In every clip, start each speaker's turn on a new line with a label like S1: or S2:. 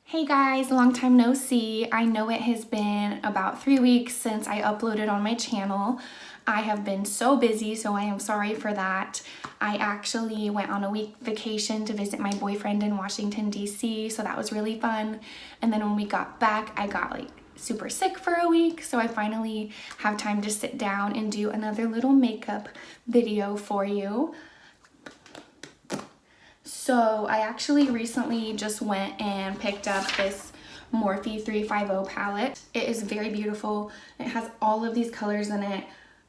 S1: Hey guys, long time no see. I know it has been about 3 weeks since I uploaded on my channel. I have been so busy, so I am sorry for that. I actually went on a week vacation to visit my boyfriend in Washington, D.C., so that was really fun. And then when we got back, I got like super sick for a week, so I finally have time to sit down and do another little makeup video for you. So I actually recently just went and picked up this Morphe 350 palette. It is very beautiful. It has all of these colors in it.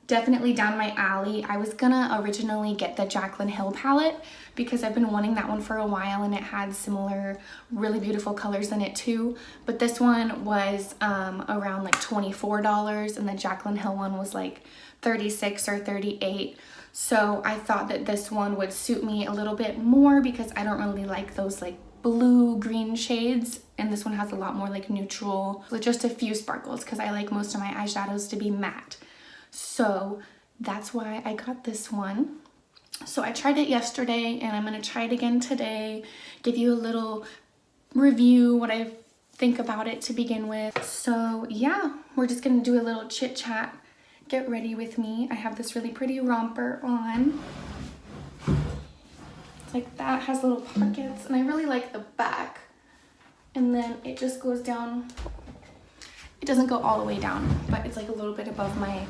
S1: Definitely down my alley. I was gonna originally get the Jaclyn Hill palette because I've been wanting that one for a while and it had similar really beautiful colors in it too. But this one was around like $24 and the Jaclyn Hill one was like $36 or $38. So I thought that this one would suit me a little bit more because I don't really like those like blue green shades, and this one has a lot more like neutral with just a few sparkles because I like most of my eyeshadows to be matte. So that's why I got this one. So I tried it yesterday and I'm gonna try it again today, give you a little review, what I think about it to begin with. So yeah, we're just gonna do a little chit chat. Get ready with me. I have this really pretty romper on. It's like that, has little pockets, and I really like the back. And then it just goes down. It doesn't go all the way down, but it's like a little bit above my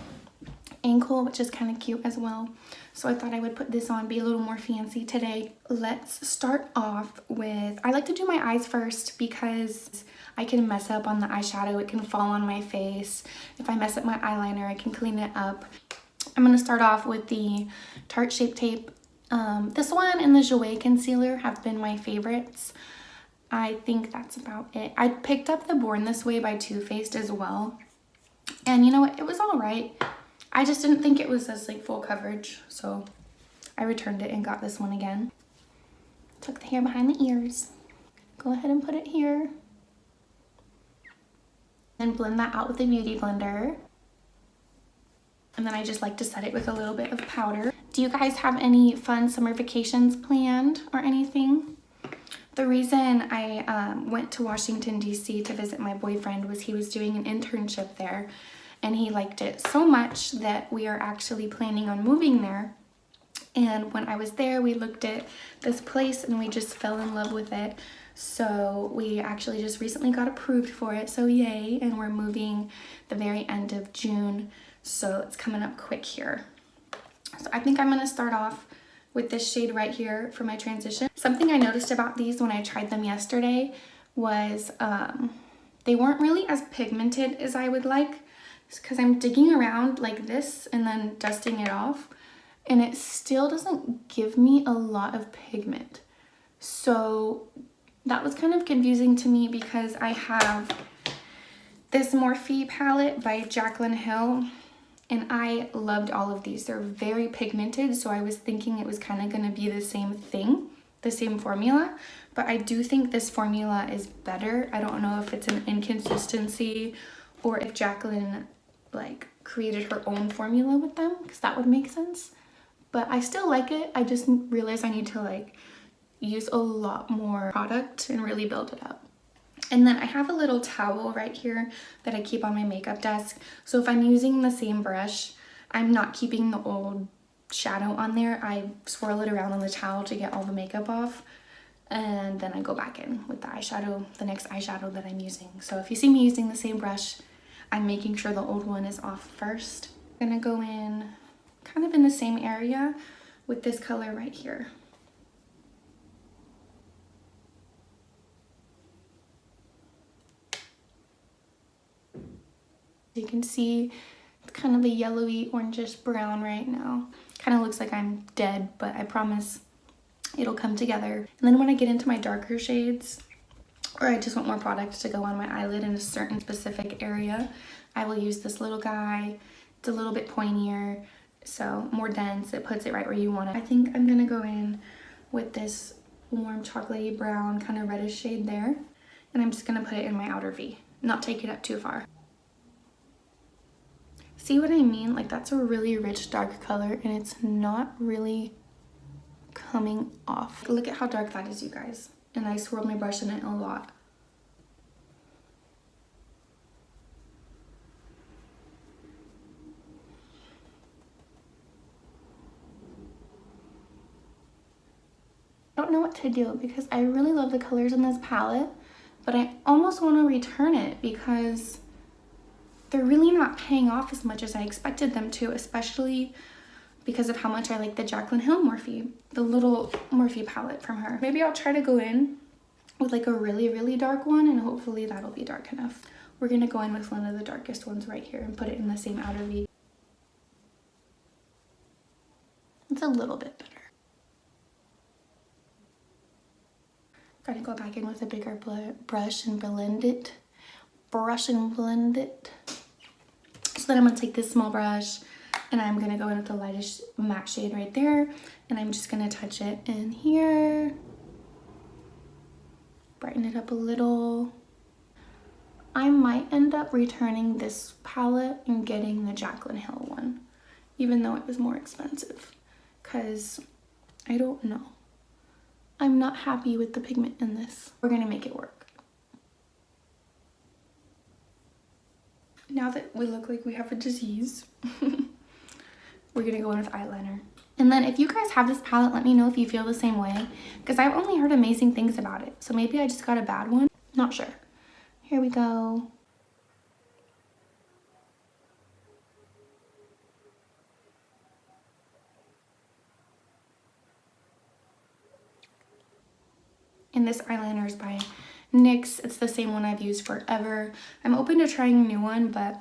S1: ankle, which is kind of cute as well. So I thought I would put this on, be a little more fancy today. Let's start off with, I like to do my eyes first because I can mess up on the eyeshadow. It can fall on my face. If I mess up my eyeliner, I can clean it up. I'm going to start off with the Tarte Shape Tape. This one and the Jouer concealer have been my favorites. I think that's about it. I picked up the Born This Way by Too Faced as well. And you know what? It was all right. I just didn't think it was as like full coverage, so I returned it and got this one again. Took the hair behind the ears. Go ahead and put it here. And blend that out with the Beauty Blender. And then I just like to set it with a little bit of powder. Do you guys have any fun summer vacations planned or anything? The reason I went to Washington, D.C. to visit my boyfriend was he was doing an internship there. And he liked it so much that we are actually planning on moving there. And when I was there, we looked at this place and we just fell in love with it. So we actually just recently got approved for it, so yay. And we're moving the very end of June, so it's coming up quick here. So I think I'm gonna start off with this shade right here for my transition. Something I noticed about these when I tried them yesterday was they weren't really as pigmented as I would like, because I'm digging around like this and then dusting it off, and it still doesn't give me a lot of pigment. So that was kind of confusing to me because I have this Morphe palette by Jaclyn Hill, and I loved all of these. They're very pigmented, so I was thinking it was kind of going to be the same thing, the same formula, but I do think this formula is better. I don't know if it's an inconsistency or if Jaclyn like created her own formula with them, because that would make sense. But I still like it. I just realized I need to like use a lot more product and really build it up. And then I have a little towel right here that I keep on my makeup desk. So if I'm using the same brush, I'm not keeping the old shadow on there. I swirl it around on the towel to get all the makeup off. And then I go back in with the eyeshadow, the next eyeshadow that I'm using. So if you see me using the same brush, I'm making sure the old one is off first. I'm gonna go in kind of in the same area with this color right here. You can see it's kind of a yellowy orangish brown right now. Kind of looks like I'm dead, but I promise it'll come together. And then when I get into my darker shades, or I just want more product to go on my eyelid in a certain specific area, I will use this little guy. It's a little bit pointier, so more dense. It puts it right where you want it. I think I'm gonna go in with this warm chocolatey brown kind of reddish shade there, and I'm just gonna put it in my outer V, not take it up too far. See what I mean? Like that's a really rich dark color and it's not really coming off. Look at how dark that is, you guys. And I swirled my brush in it a lot. know what to do because I really love the colors in this palette, but I almost want to return it because they're really not paying off as much as I expected them to, especially because of how much I like the Jaclyn Hill Morphe, the little Morphe palette from her. Maybe I'll try to go in with like a really, really dark one, and hopefully that'll be dark enough. We're gonna go in with one of the darkest ones right here and put it in the same outer V. It's a little bit better. Gotta go back in with a bigger brush and blend it. So then I'm gonna take this small brush and I'm gonna go in with the lightest matte shade right there, and I'm just gonna touch it in here. Brighten it up a little. I might end up returning this palette and getting the Jaclyn Hill one, even though it was more expensive, because I don't know. I'm not happy with the pigment in this. We're gonna make it work. Now that we look like we have a disease, we're gonna go in with eyeliner. And then if you guys have this palette, let me know if you feel the same way, because I've only heard amazing things about it. So maybe I just got a bad one, not sure. Here we go. And this eyeliner is by NYX. It's the same one I've used forever. I'm open to trying a new one, but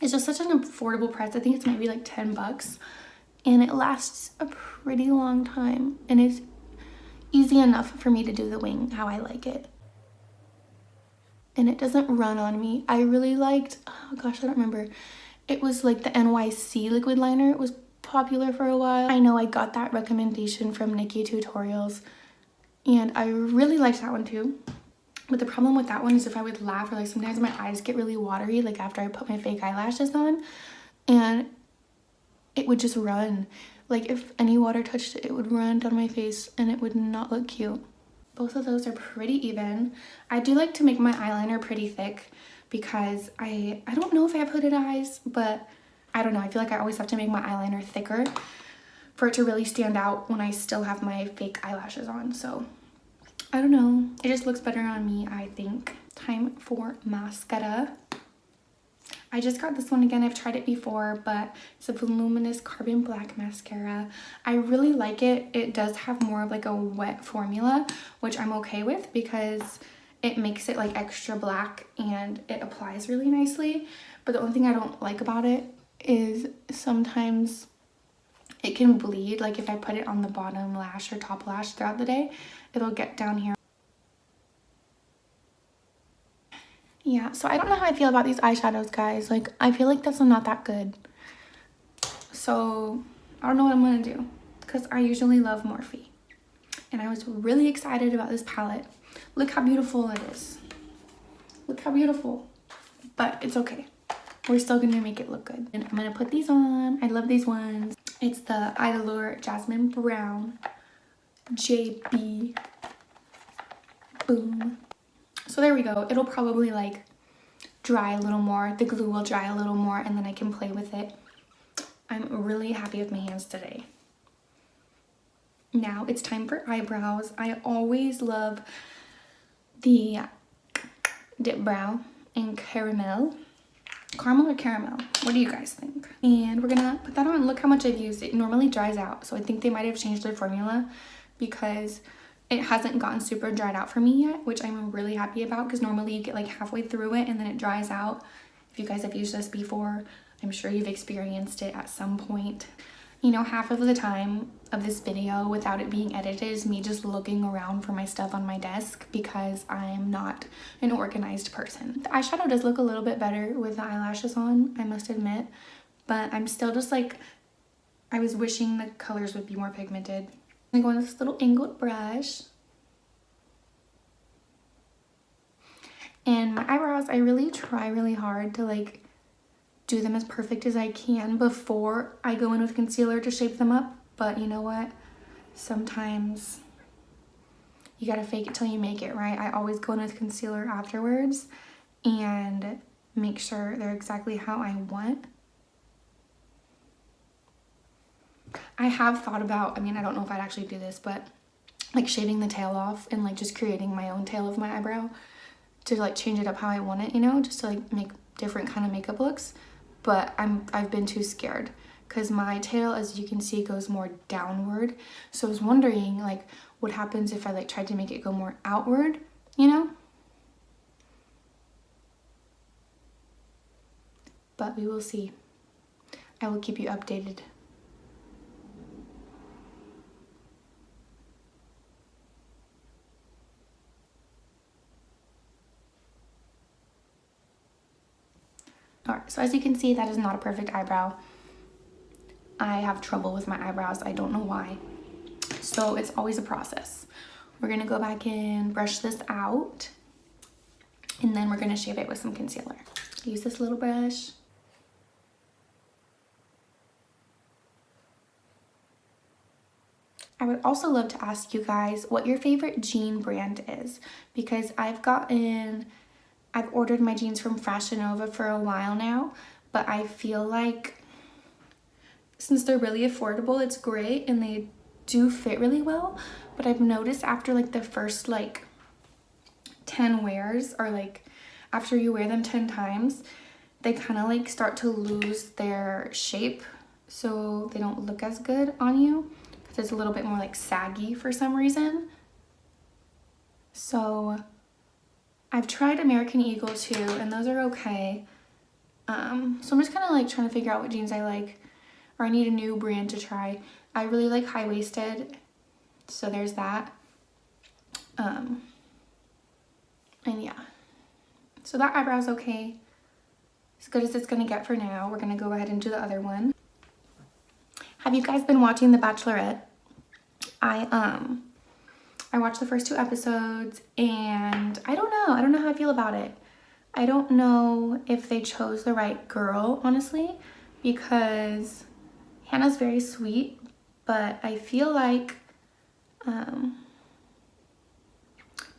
S1: it's just such an affordable price. I think it's maybe like 10 bucks. And it lasts a pretty long time. And it's easy enough for me to do the wing how I like it. And it doesn't run on me. I really liked, oh gosh, I don't remember. It was like the NYC liquid liner. It was popular for a while. I know I got that recommendation from Nikki Tutorials, and I really liked that one too. But the problem with that one is if I would laugh, or like sometimes my eyes get really watery, like after I put my fake eyelashes on, and it would just run. Like if any water touched it, it would run down my face and it would not look cute. Both of those are pretty even. I do like to make my eyeliner pretty thick because I don't know if I have hooded eyes, but I don't know. I feel like I always have to make my eyeliner thicker for it to really stand out when I still have my fake eyelashes on. So I don't know. It just looks better on me, I think. Time for mascara. I just got this one again. I've tried it before, but it's a Voluminous Carbon Black Mascara. I really like it. It does have more of like a wet formula, which I'm okay with because it makes it like extra black and it applies really nicely. But the only thing I don't like about it is sometimes it can bleed. Like if I put it on the bottom lash or top lash throughout the day, it'll get down here. Yeah, so I don't know how I feel about these eyeshadows, guys. Like, I feel like that's not that good. So, I don't know what I'm going to do. Because I usually love Morphe. And I was really excited about this palette. Look how beautiful it is. Look how beautiful. But it's okay. We're still going to make it look good. And I'm going to put these on. I love these ones. It's the Eylure Jasmine Brown Jaybee. Boom. So there we go. It'll probably like dry a little more. The glue will dry a little more and then I can play with it. I'm really happy with my hands today. Now it's time for eyebrows. I always love the Dipbrow in Caramel. Caramel or caramel? What do you guys think? And we're gonna put that on. Look how much I've used. It normally dries out. So I think they might have changed their formula because it hasn't gotten super dried out for me yet, which I'm really happy about because normally you get like halfway through it and then it dries out. If you guys have used this before, I'm sure you've experienced it at some point. You know, half of the time of this video without it being edited is me just looking around for my stuff on my desk because I'm not an organized person. The eyeshadow does look a little bit better with the eyelashes on, I must admit, but I'm still just like, I was wishing the colors would be more pigmented. I'm going with this little angled brush. And my eyebrows, I really try really hard to like do them as perfect as I can before I go in with concealer to shape them up. But you know what? Sometimes you gotta fake it till you make it, right? I always go in with concealer afterwards and make sure they're exactly how I want. I have thought about, I mean, I don't know if I'd actually do this, but like shaving the tail off and like just creating my own tail of my eyebrow to like change it up how I want it, you know, just to like make different kind of makeup looks. But I've been too scared because my tail, as you can see, goes more downward. So I was wondering like what happens if I like tried to make it go more outward, you know? But we will see. I will keep you updated. Alright, so as you can see, that is not a perfect eyebrow. I have trouble with my eyebrows. I don't know why. So it's always a process. We're gonna go back in, brush this out, and then we're gonna shave it with some concealer. Use this little brush. I would also love to ask you guys what your favorite jean brand is, because I've ordered my jeans from Fashion Nova for a while now, but I feel like since they're really affordable, it's great and they do fit really well. But I've noticed after like the first like 10 wears, or like after you wear them 10 times, they kind of like start to lose their shape, so they don't look as good on you because it's a little bit more like saggy for some reason. So I've tried American Eagle too, and those are okay. So I'm just kind of like trying to figure out what jeans I like, or I need a new brand to try. I really like high-waisted, so there's that. And yeah, so that eyebrow's okay. As good as it's gonna get for now. We're gonna go ahead and do the other one. Have you guys been watching The Bachelorette? I watched the first 2 episodes and I don't know how I feel about it. I don't know if they chose the right girl, honestly, because Hannah's very sweet, but I feel like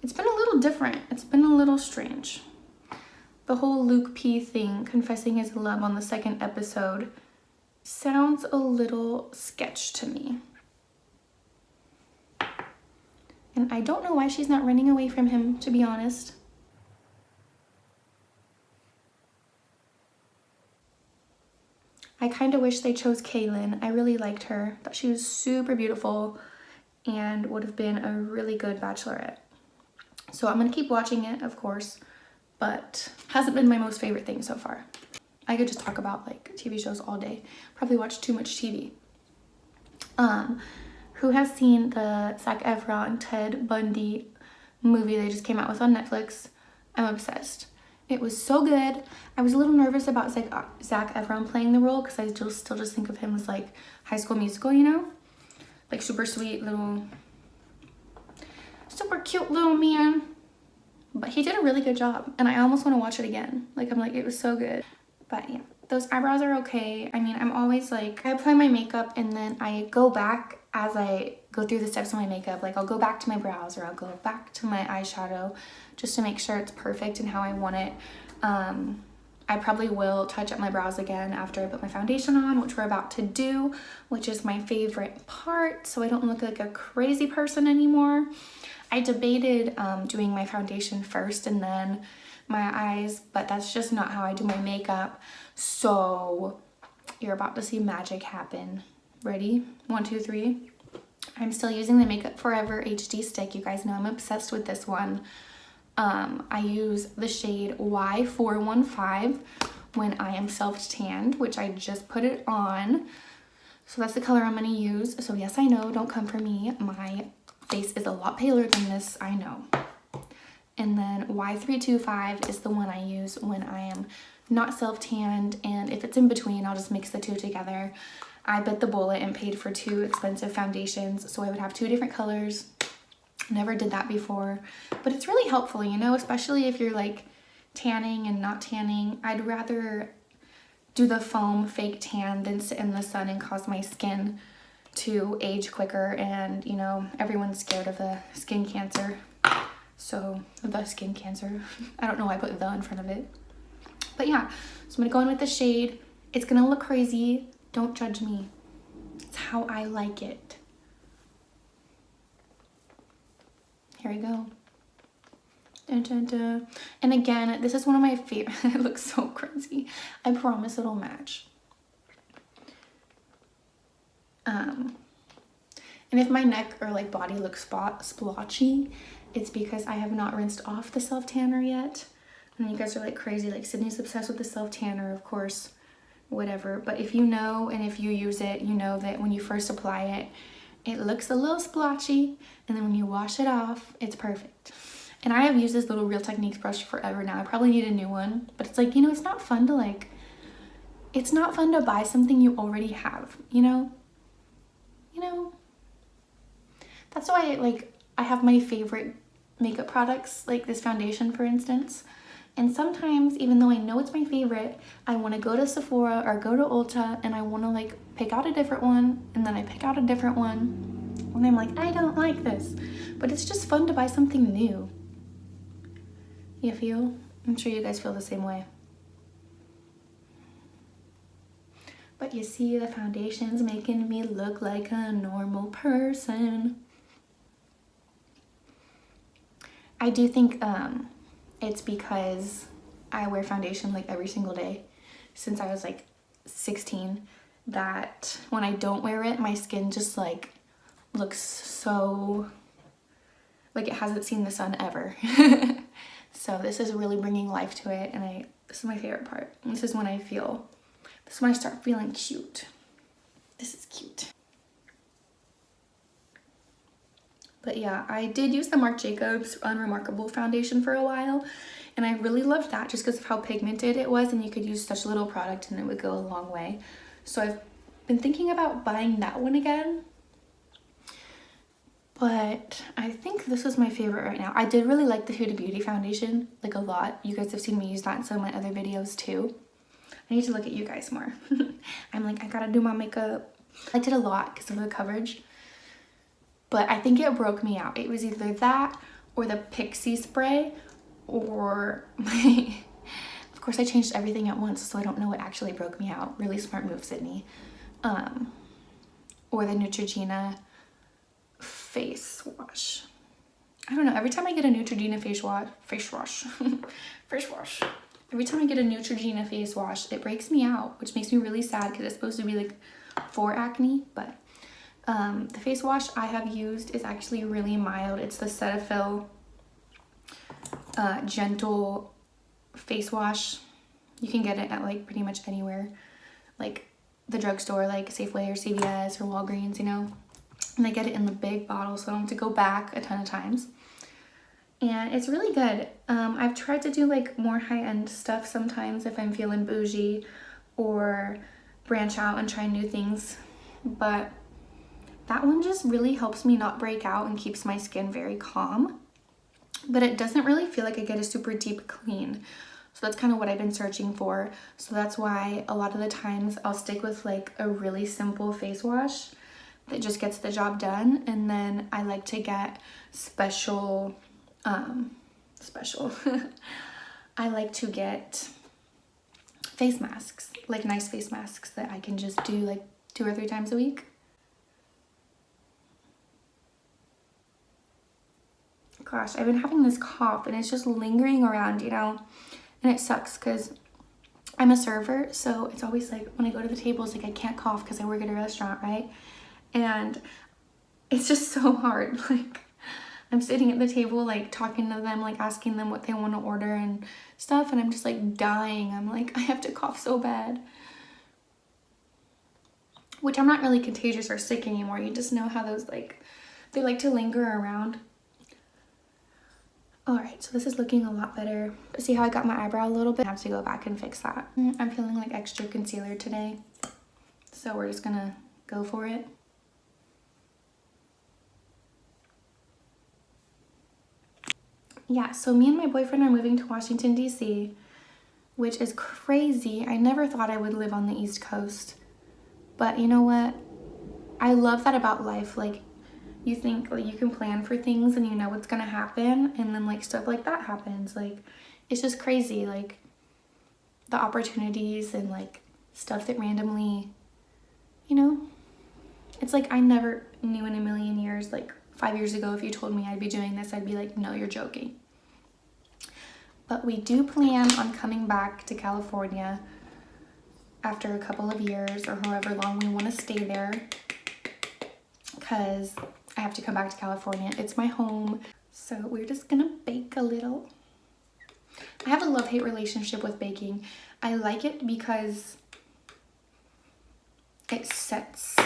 S1: it's been a little different. It's been a little strange. The whole Luke P thing, confessing his love on the 2nd episode, sounds a little sketch to me. And I don't know why she's not running away from him, to be honest. I kind of wish they chose Kaylin. I really liked her. Thought she was super beautiful and would have been a really good bachelorette. So I'm gonna keep watching it, of course, but hasn't been my most favorite thing so far. I could just talk about like TV shows all day. Probably watch too much TV. Who has seen the Zac Efron Ted Bundy movie they just came out with on Netflix? I'm obsessed. It was so good. I was a little nervous about Zac Efron playing the role because I still just think of him as like High School Musical, you know? Like super sweet little, super cute little man. But he did a really good job and I almost want to watch it again. Like, I'm like, it was so good. But yeah, those eyebrows are okay. I mean, I'm always like, I apply my makeup and then I go back as I go through the steps of my makeup. Like, I'll go back to my brows or I'll go back to my eyeshadow just to make sure it's perfect and how I want it. I probably will touch up my brows again after I put my foundation on, which we're about to do, which is my favorite part, so I don't look like a crazy person anymore. I debated doing my foundation first and then my eyes, but that's just not how I do my makeup. So you're about to see magic happen. Ready? 1, 2, 3. I'm still using the Makeup Forever HD stick. You guys know I'm obsessed with this one. I use the shade Y415 when I am self-tanned, which I just put it on. So that's the color I'm going to use. So yes, I know, don't come for me. My face is a lot paler than this, I know. And then Y325 is the one I use when I am not self-tanned, and if it's in between, I'll just mix the 2 together. I bit the bullet and paid for 2 expensive foundations, so I would have 2 different colors. Never did that before, but it's really helpful, you know, especially if you're like tanning and not tanning. I'd rather do the foam fake tan than sit in the sun and cause my skin to age quicker, and you know, everyone's scared of the skin cancer. So the skin cancer, I don't know why I put the in front of it, but yeah, so I'm gonna go in with the shade. It's gonna look crazy, don't judge me. It's how I like it. Here we go. Dun, dun, dun. And again, this is one of my favorite. It looks so crazy. I promise it'll match. And if my neck or like body looks splotchy, it's because I have not rinsed off the self tanner yet. And you guys are like crazy, like Sydney's obsessed with the self tanner, of course, whatever. But if you know, and if you use it, you know that when you first apply it, it looks a little splotchy, and then when you wash it off, it's perfect. And I have used this little Real Techniques brush forever now. I probably need a new one, but it's like, you know, it's not fun to like, it's not fun to buy something you already have, you know? You know? That's why like I have my favorite makeup products, like this foundation, for instance. And sometimes, even though I know it's my favorite, I want to go to Sephora or go to Ulta and I want to like pick out a different one, and then I pick out a different one, and I'm like, I don't like this. But it's just fun to buy something new. You feel? I'm sure you guys feel the same way. But you see, the foundation's making me look like a normal person. I do think it's because I wear foundation like every single day since I was like 16, that when I don't wear it, my skin just like looks so like it hasn't seen the sun ever. So this is really bringing life to it, and this is my favorite part. This is when I start feeling cute. This is cute. But yeah, I did use the Marc Jacobs Unremarkable foundation for a while, and I really loved that just because of how pigmented it was, and you could use such little product and it would go a long way. So I've been thinking about buying that one again, but I think this is my favorite right now. I did really like the Huda Beauty foundation, like a lot. You guys have seen me use that in some of my other videos too. I need to look at you guys more. I'm like, I gotta do my makeup. I did a lot because of the coverage. But I think it broke me out. It was either that or the Pixie spray or my... Of course, I changed everything at once, so I don't know what actually broke me out. Really smart move, Sydney. Or the Neutrogena face wash. I don't know. Every time I get a Neutrogena face wash. Every time I get a Neutrogena face wash, it breaks me out, which makes me really sad because it's supposed to be like for acne, but... the face wash I have used is actually really mild. It's the Cetaphil gentle face wash. You can get it at like pretty much anywhere, like the drugstore, like Safeway or CVS or Walgreens, you know. And I get it in the big bottle, so I don't have to go back a ton of times. And it's really good. I've tried to do like more high-end stuff sometimes if I'm feeling bougie or branch out and try new things, but that one just really helps me not break out and keeps my skin very calm. But it doesn't really feel like I get a super deep clean. So that's kind of what I've been searching for. So that's why a lot of the times I'll stick with like a really simple face wash that just gets the job done. And then I like to get special, I like to get face masks, like nice face masks that I can just do like 2 or 3 times a week. Gosh, I've been having this cough and it's just lingering around, you know, and it sucks because I'm a server, so it's always like when I go to the tables, like I can't cough because I work at a restaurant, right? And it's just so hard. Like I'm sitting at the table, like talking to them, like asking them what they want to order and stuff, and I'm just like dying. I'm like, I have to cough so bad. Which I'm not really contagious or sick anymore. You just know how those like, they like to linger around. Alright, so this is looking a lot better. See how I got my eyebrow a little bit? I have to go back and fix that. I'm feeling like extra concealer today, so we're just gonna go for it. Yeah, so me and my boyfriend are moving to Washington, D.C., which is crazy. I never thought I would live on the East Coast. But you know what? I love that about life. Like, you think like you can plan for things and you know what's gonna happen, and then like stuff like that happens. Like, it's just crazy, like the opportunities and like stuff that randomly, you know, it's like I never knew in a million years like 5 years ago, if you told me I'd be doing this, I'd be like, no, you're joking. But we do plan on coming back to California after a couple of years or however long we want to stay there, because I have to come back to California. It's my home. So we're just gonna bake a little. I have a love-hate relationship with baking. I like it because it sets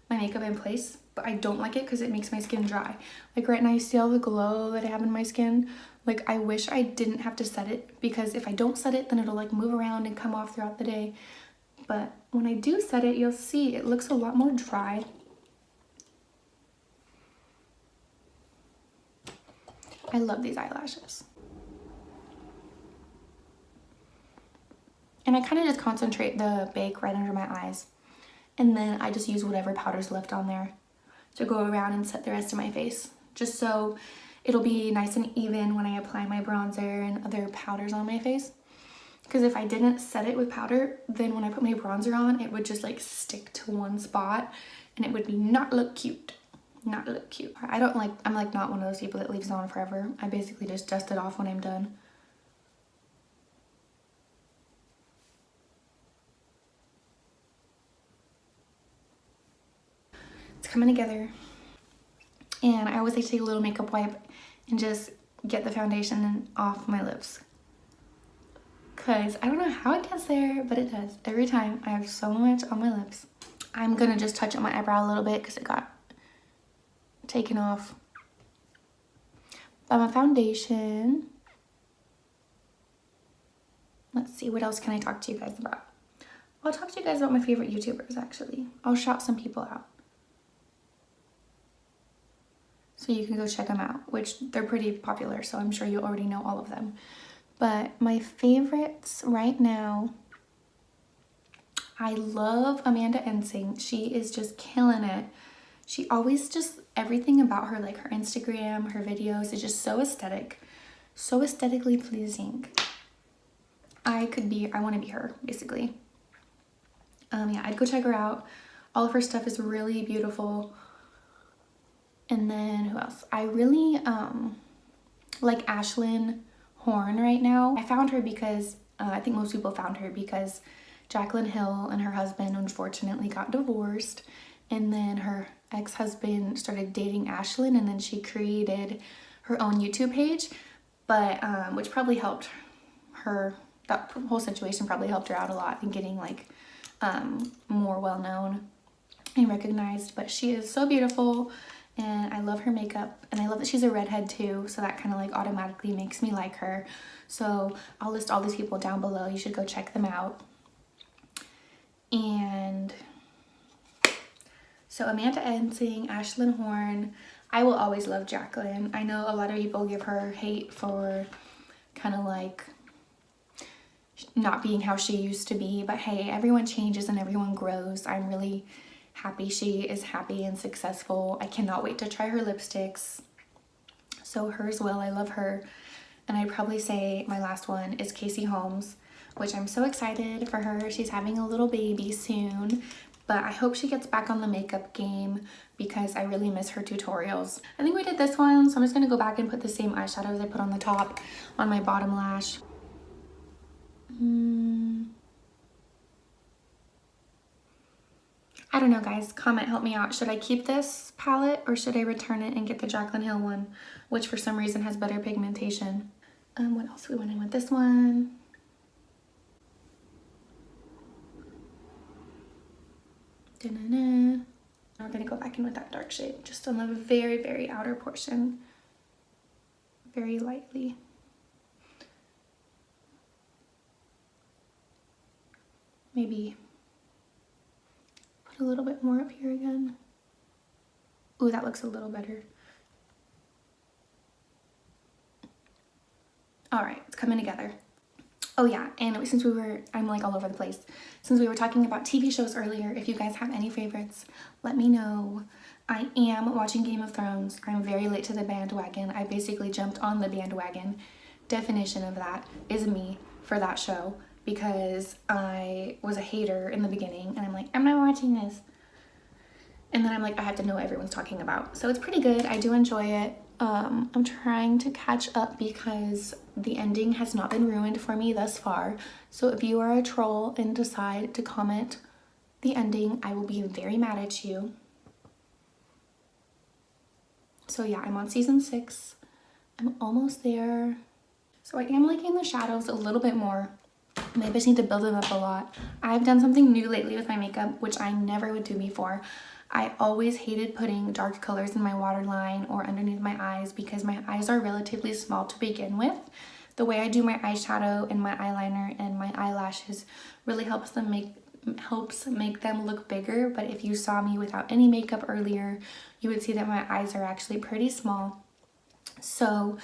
S1: my makeup in place, but I don't like it because it makes my skin dry. Like right now, you see all the glow that I have in my skin? Like I wish I didn't have to set it, because if I don't set it, then it'll like move around and come off throughout the day. But when I do set it, you'll see it looks a lot more dry. I love these eyelashes. And I kind of just concentrate the bake right under my eyes. And then I just use whatever powder's left on there to go around and set the rest of my face. Just so it'll be nice and even when I apply my bronzer and other powders on my face. Because if I didn't set it with powder, then when I put my bronzer on, it would just like stick to one spot and it would not look cute. Not look cute. I'm like not one of those people that leaves it on forever. I basically just dust it off when I'm done. It's coming together. And I always like to take a little makeup wipe and just get the foundation off my lips. Cause I don't know how it gets there, but it does. Every time I have so much on my lips. I'm gonna just touch up my eyebrow a little bit because it got taken off by my foundation. Let's see, what else can I talk to you guys about? I'll talk to you guys about my favorite YouTubers actually. I'll shout some people out, so you can go check them out, which they're pretty popular, so I'm sure you already know all of them. But my favorites right now, I love Amanda Ensing. She is just killing it. She always just, everything about her, like her Instagram, her videos, is just so aesthetic, so aesthetically pleasing. I want to be her, basically. Yeah, I'd go check her out. All of her stuff is really beautiful. And then who else? I really like Ashlyn Horn right now. I found her because, I think most people found her because Jaclyn Hill and her husband unfortunately got divorced. And then her ex-husband started dating Ashlyn, and then she created her own YouTube page, but which probably helped her, that whole situation probably helped her out a lot in getting like more well-known and recognized. But she is so beautiful, and I love her makeup, and I love that she's a redhead too, so that kind of like automatically makes me like her. So I'll list all these people down below. You should go check them out. And so Amanda Ensing, Ashlyn Horn. I will always love Jaclyn. I know a lot of people give her hate for kind of like not being how she used to be, but hey, everyone changes and everyone grows. I'm really happy she is happy and successful. I cannot wait to try her lipsticks. So her as well, I love her. And I'd probably say my last one is Casey Holmes, which I'm so excited for her. She's having a little baby soon, but I hope she gets back on the makeup game because I really miss her tutorials. I think we did this one, so I'm just gonna go back and put the same eyeshadows I put on the top on my bottom lash. I don't know, guys. Comment, help me out. Should I keep this palette or should I return it and get the Jaclyn Hill one, which for some reason has better pigmentation? What else we went in with this one? Da-na-na. We're gonna go back in with that dark shade, just on the very, very outer portion, very lightly. Maybe put a little bit more up here again. Ooh, that looks a little better. All right, it's coming together. Oh yeah, and since I'm like all over the place. Since we were talking about TV shows earlier, if you guys have any favorites, let me know. I am watching Game of Thrones. I'm very late to the bandwagon. I basically jumped on the bandwagon. Definition of that is me for that show, because I was a hater in the beginning and I'm like, I'm not watching this. and then I'm like, I have to know what everyone's talking about. So it's pretty good. I do enjoy it. I'm trying to catch up because the ending has not been ruined for me thus far. So if you are a troll and decide to comment the ending, I will be very mad at you. So yeah, I'm on season 6. I'm almost there. So I am liking the shadows a little bit more. Maybe I just need to build them up a lot. I've done something new lately with my makeup, which I never would do before. I always hated putting dark colors in my waterline or underneath my eyes because my eyes are relatively small to begin with. The way I do my eyeshadow and my eyeliner and my eyelashes really helps make them look bigger. But if you saw me without any makeup earlier, you would see that my eyes are actually pretty small. So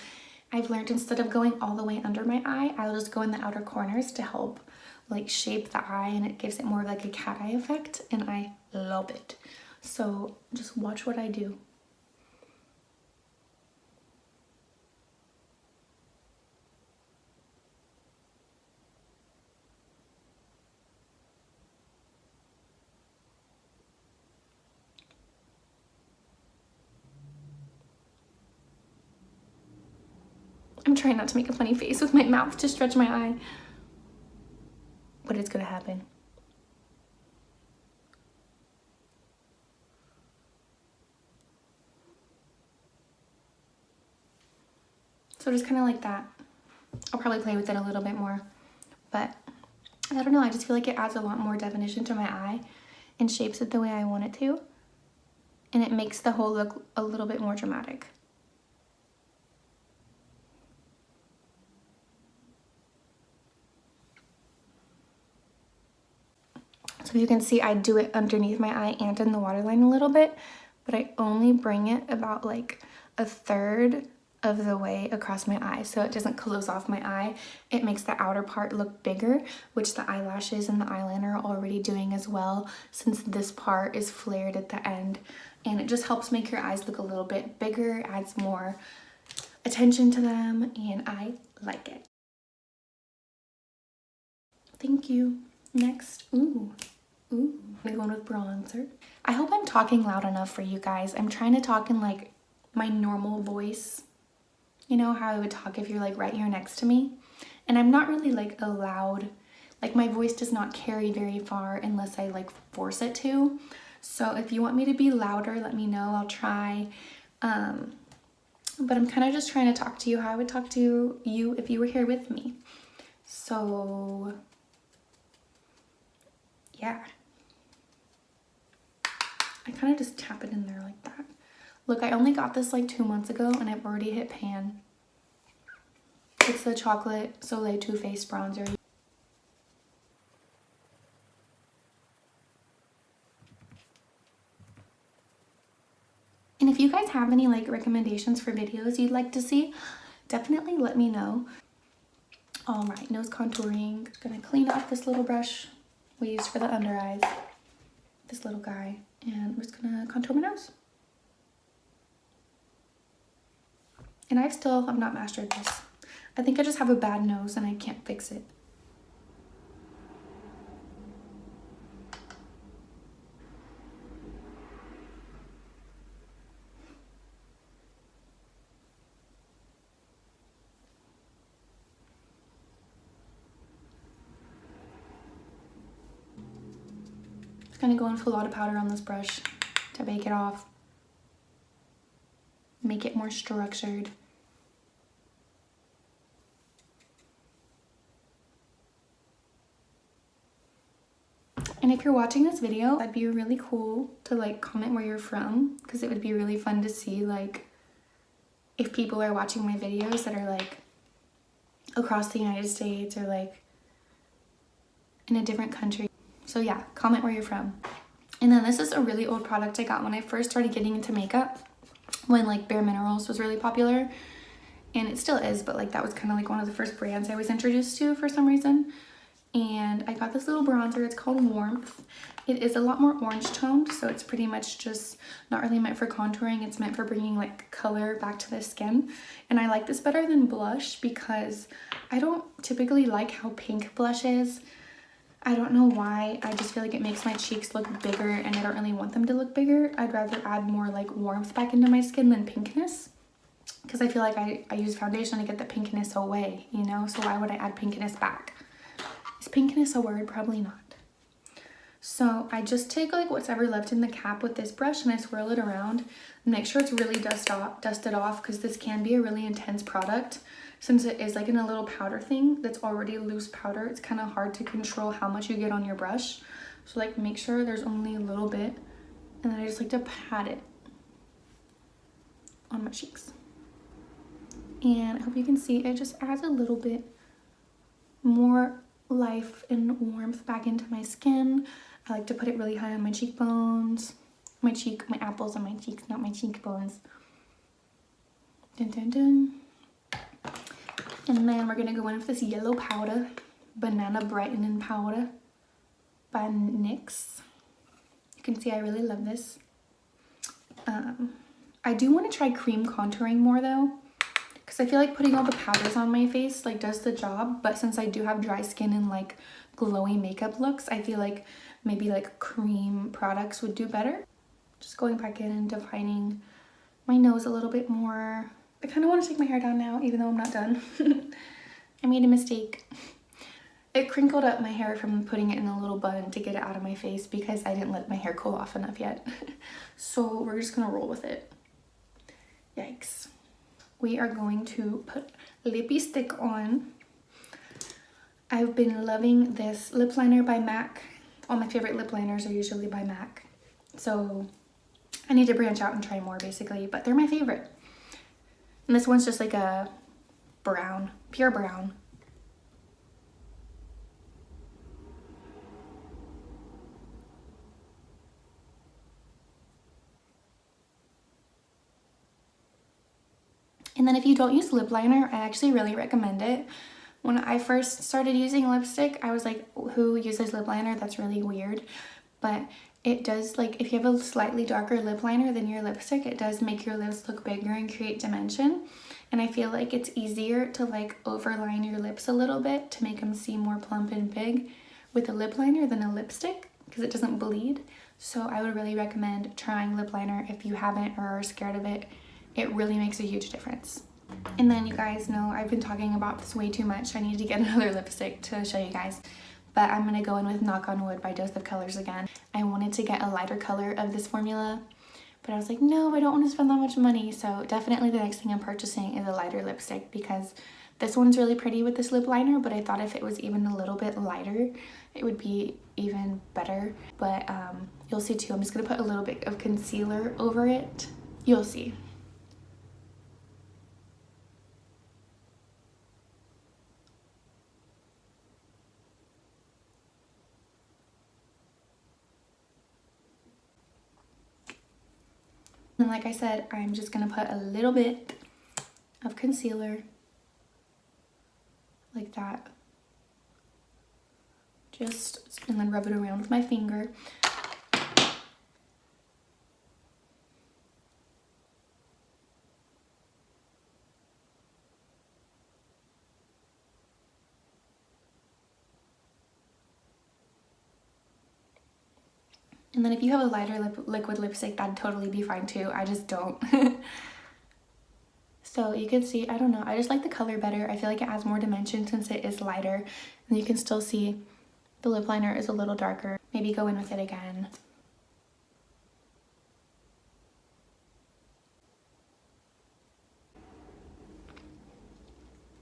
S1: I've learned instead of going all the way under my eye, I'll just go in the outer corners to help like shape the eye, and it gives it more of like a cat eye effect, and I love it. So just watch what I do. I'm trying not to make a funny face with my mouth to stretch my eye, but it's gonna happen. So just kind of like that. I'll probably play with it a little bit more, but I don't know, I just feel like it adds a lot more definition to my eye and shapes it the way I want it to, and it makes the whole look a little bit more dramatic. So you can see I do it underneath my eye and in the waterline a little bit, but I only bring it about like a third of the way across my eye, so it doesn't close off my eye. It makes the outer part look bigger, which the eyelashes and the eyeliner are already doing as well, since this part is flared at the end, and it just helps make your eyes look a little bit bigger, adds more attention to them, and I like it. Thank you. Next, I'm going with bronzer. I hope I'm talking loud enough for you guys. I'm trying to talk in like my normal voice. You know how I would talk if you're like right here next to me? And I'm not really like a loud, like my voice does not carry very far unless I like force it to. So if you want me to be louder, let me know, I'll try. But I'm kind of just trying to talk to you how I would talk to you if you were here with me. So yeah. I kind of just tap it in there like that. Look, I only got this like 2 months ago and I've already hit pan. It's the chocolate Soleil Too Faced bronzer. And if you guys have any like recommendations for videos you'd like to see, definitely let me know. All right, nose contouring. Gonna clean up this little brush we used for the under eyes. This little guy. And I'm just gonna contour my nose. And I still have not mastered this. I think I just have a bad nose and I can't fix it. Just gonna go in with a lot of powder on this brush to bake it off. Make it more structured. And if you're watching this video, that'd be really cool to like comment where you're from, because it would be really fun to see like if people are watching my videos that are like across the United States or like in a different country. So yeah, comment where you're from. And then this is a really old product I got when I first started getting into makeup, when like Bare Minerals was really popular, and it still is, but like that was kind of like one of the first brands I was introduced to for some reason. And I got this little bronzer. It's called Warmth. It is a lot more orange toned, so it's pretty much just not really meant for contouring. It's meant for bringing like color back to the skin. And I like this better than blush because I don't typically like how pink blush is. I don't know why. I just feel like it makes my cheeks look bigger and I don't really want them to look bigger. I'd rather add more like warmth back into my skin than pinkness. Because I feel like I use foundation to get the pinkness away, you know? So why would I add pinkness back? Is pinkness a word? Probably not. So I just take like what's ever left in the cap with this brush and I swirl it around. Make sure it's really dusted off because this can be a really intense product. Since it is like in a little powder thing that's already loose powder, it's kind of hard to control how much you get on your brush. So like make sure there's only a little bit, and then I just like to pat it on my cheeks. And I hope you can see it just adds a little bit more life and warmth back into my skin. I like to put it really high on my cheekbones, my apples on my cheeks, not my cheekbones. Dun dun dun. And then we're gonna go in with this yellow powder, Banana Brightening Powder by NYX. You can see I really love this. I do want to try cream contouring more though, because I feel like putting all the powders on my face like does the job, but since I do have dry skin and like glowy makeup looks, I feel like maybe like cream products would do better. Just going back in and defining my nose a little bit more. I kind of want to take my hair down now, even though I'm not done. I made a mistake. It crinkled up my hair from putting it in a little bun to get it out of my face because I didn't let my hair cool off enough yet. So we're just gonna roll with it. Yikes. We are going to put lippy stick on. I've been loving this lip liner by MAC. All my favorite lip liners are usually by MAC. So I need to branch out and try more basically, but they're my favorite. And this one's just like a brown, pure brown. And then if you don't use lip liner, I actually really recommend it. When I first started using lipstick, I was like, who uses lip liner? That's really weird. But it does, like, if you have a slightly darker lip liner than your lipstick, it does make your lips look bigger and create dimension. And I feel like it's easier to like overline your lips a little bit to make them seem more plump and big with a lip liner than a lipstick because it doesn't bleed. So I would really recommend trying lip liner if you haven't or are scared of it. It really makes a huge difference. And then you guys know I've been talking about this way too much. I need to get another lipstick to show you guys. But I'm going to go in with Knock on Wood by Dose of Colors again. I wanted to get a lighter color of this formula, but I was like, no, I don't want to spend that much money. So definitely the next thing I'm purchasing is a lighter lipstick because this one's really pretty with this lip liner, but I thought if it was even a little bit lighter, it would be even better. But you'll see too, I'm just going to put a little bit of concealer over it. You'll see. And like I said, I'm just gonna put a little bit of concealer like that. And then rub it around with my finger. And then if you have a lighter liquid lipstick, that'd totally be fine too. I just don't. So you can see, I don't know, I just like the color better. I feel like it adds more dimension since it is lighter. And you can still see the lip liner is a little darker. Maybe go in with it again.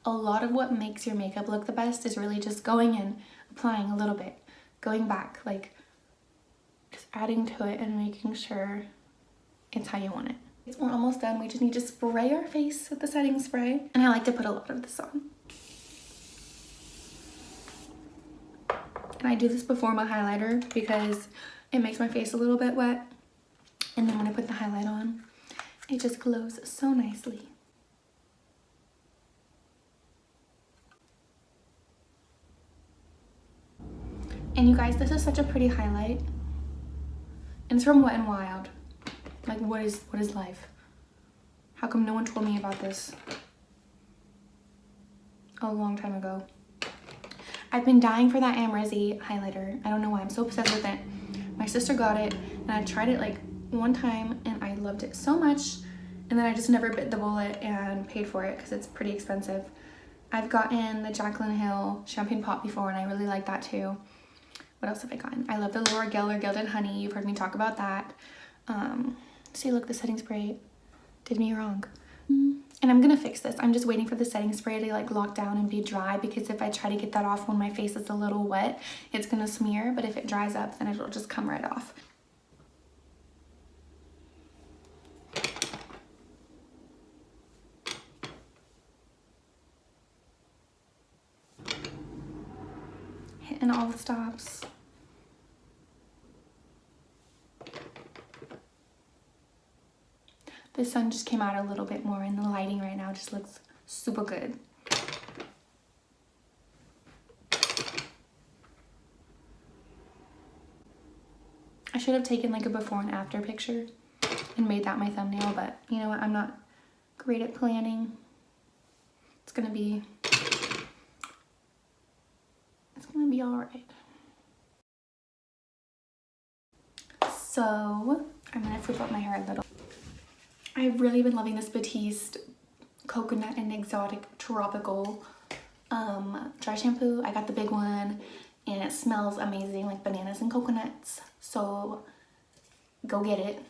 S1: A lot of what makes your makeup look the best is really just going in, applying a little bit, going back, like just adding to it and making sure it's how you want it. We're almost done. We just need to spray our face with the setting spray. And I like to put a lot of this on. And I do this before my highlighter because it makes my face a little bit wet. And then when I put the highlight on, it just glows so nicely. And you guys, this is such a pretty highlight. And it's from Wet n Wild. Like, what is life? How come no one told me about this a long time ago? I've been dying for that Amrezy highlighter. I don't know why, I'm so obsessed with it. My sister got it and I tried it like one time and I loved it so much, and then I just never bit the bullet and paid for it because it's pretty expensive. I've gotten the Jaclyn Hill Champagne Pop before and I really like that too. What else have I gotten? I love the Loreal Gilded Honey. You've heard me talk about that. See, look, the setting spray did me wrong. And I'm gonna fix this. I'm just waiting for the setting spray to like lock down and be dry, because if I try to get that off when my face is a little wet, it's gonna smear, but if it dries up, then it'll just come right off. Hitting all the stops. The sun just came out a little bit more and the lighting right now just looks super good. I should have taken like a before and after picture and made that my thumbnail, but you know what? I'm not great at planning. It's gonna be all right. So I'm gonna flip up my hair a little. I've really been loving this Batiste Coconut and Exotic Tropical dry shampoo. I got the big one and it smells amazing, like bananas and coconuts. So go get it.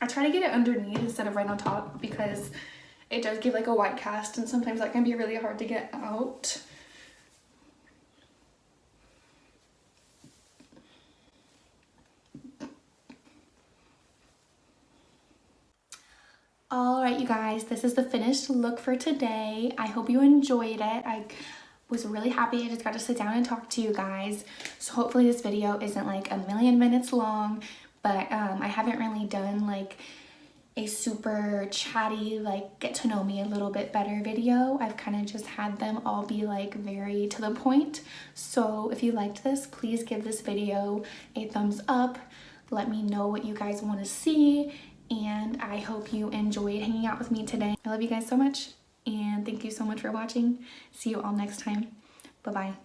S1: I try to get it underneath instead of right on top because it does give like a white cast and sometimes that can be really hard to get out. Alright you guys, this is the finished look for today. I hope you enjoyed it. I was really happy I just got to sit down and talk to you guys. So hopefully this video isn't like a million minutes long, but I haven't really done like a super chatty, like get to know me a little bit better video. I've kind of just had them all be like very to the point. So if you liked this, please give this video a thumbs up. Let me know what you guys want to see. And I hope you enjoyed hanging out with me today. I love you guys so much and thank you so much for watching. See you all next time. Bye-bye.